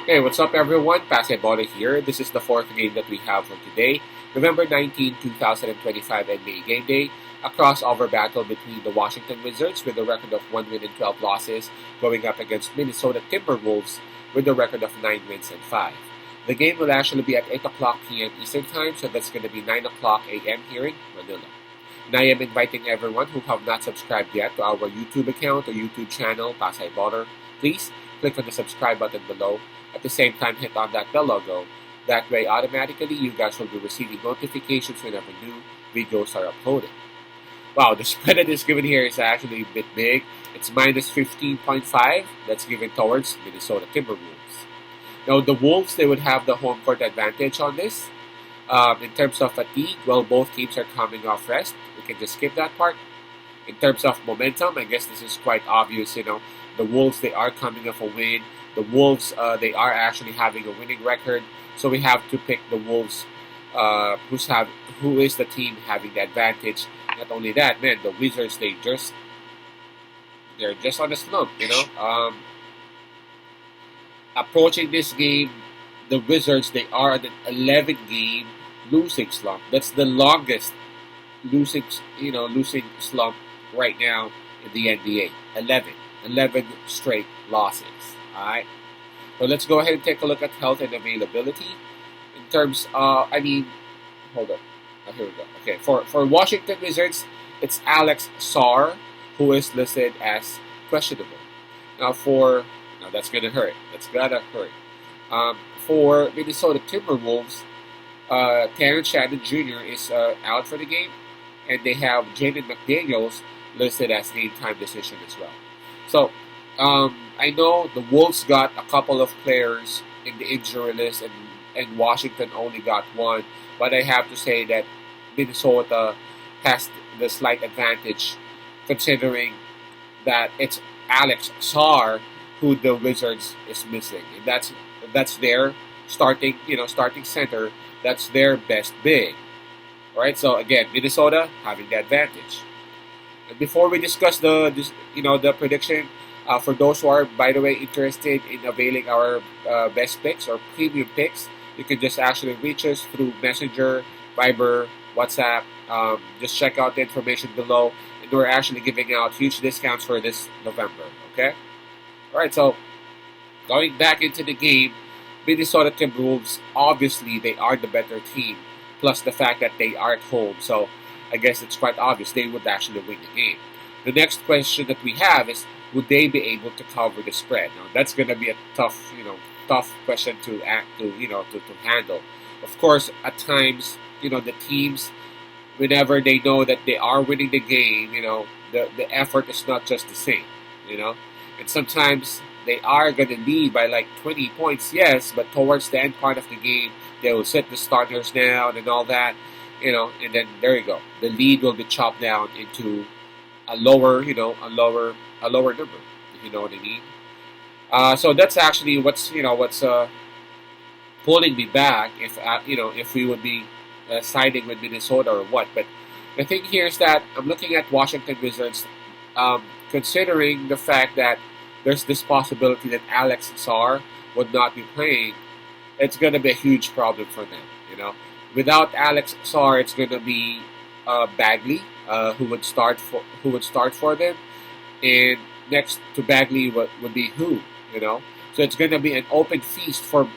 Hey, what's up everyone? Basketball here. This is the fourth game that we have for today, November 19, 2025 NBA Game Day. A crossover battle between the Washington Wizards with a record of 1 win and 12 losses going up against Minnesota Timberwolves with a record of 9 wins and 5. The game will actually be at 8 o'clock p.m. Eastern Time, so that's going to be 9 o'clock a.m. here in Manila. And I am inviting everyone who have not subscribed yet to our YouTube account or YouTube channel, Pasay Baller. Please click on the subscribe button below. At the same time, hit on that bell logo. That way, automatically, you guys will be receiving notifications whenever new videos are uploaded. Wow, the spread that is given here is actually a bit big. It's minus 15.5. That's given towards Minnesota Timberwolves. Now, the Wolves, they would have the home court advantage on this. In terms of fatigue, well, both teams are coming off rest. We can just skip that part. In terms of momentum, I guess this is quite obvious. The Wolves, they are coming off a win. The Wolves, they are actually having a winning record. So we have to pick the Wolves, who is the team having the advantage. Not only that, man, the Wizards, they're just on a slump. Approaching this game, the Wizards, they are at an 11-game losing slump. That's the longest losing slump right now in the NBA. 11 straight losses. All right. So let's go ahead and take a look at health and availability. In terms, hold on. Here we go. Okay, for Washington Wizards, it's Alex Sarr who is listed as questionable. Now that's gonna hurt. For Minnesota Timberwolves, Terrence Shannon Jr. is out for the game, and they have Jaden McDaniels listed as game time decision as well. So I know the Wolves got a couple of players in the injury list, and Washington only got one. But I have to say that Minnesota has the slight advantage, considering that it's Alex Sarr who the Wizards is missing, and that's their starting center. That's their best big. All right. So again, Minnesota having the advantage. And before we discuss the prediction, for those who are, by the way, interested in availing our best picks or premium picks, you can just actually reach us through Messenger, Viber, WhatsApp. Just check out the information below. And we're actually giving out huge discounts for this November. Okay? All right, so going back into the game, Minnesota Timberwolves, obviously, they are the better team, plus the fact that they are at home. So I guess it's quite obvious they would actually win the game. The next question that we have is, would they be able to cover the spread? Now that's going to be a tough question to handle. Of course, at times, the teams, whenever they know that they are winning the game, the effort is not just the same, and sometimes they are going to lead by like 20 points, yes, but towards the end part of the game, they will sit the starters down and all that, and then there you go. The lead will be chopped down into a lower number, if you know what I mean. So that's actually what's pulling me back, if we would be siding with Minnesota or what. But the thing here is that I'm looking at Washington Wizards, considering the fact that there's this possibility that Alex Sarr would not be playing. It's going to be a huge problem for them. Without Alex Sarr, it's going to be Bagley, who would start for them, and next to Bagley would be who. So it's going to be an open feast for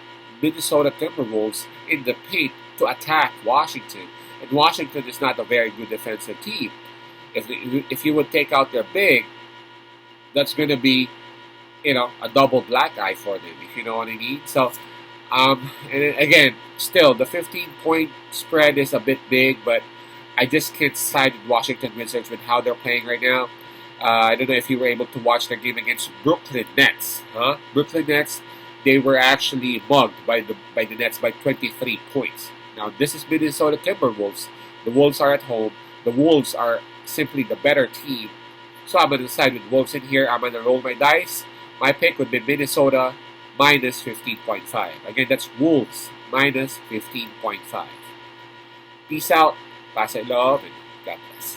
Minnesota Timberwolves in the paint to attack Washington, and Washington is not a very good defensive team. If you would take out their big, that's going to be a double black eye for them, if you know what I mean. So and again, still the 15-point spread is a bit big, but I just can't side with Washington Wizards with how they're playing right now. I don't know if you were able to watch the game against Brooklyn Nets. Brooklyn Nets, they were actually mugged by the Nets by 23 points. Now this is Minnesota Timberwolves. The Wolves are at home. The Wolves are simply the better team. So I'm going to side with Wolves in here. I'm going to roll my dice. My pick would be Minnesota minus 15.5. Again, that's Wolves minus 15.5. Peace out. Pass it love, and God bless.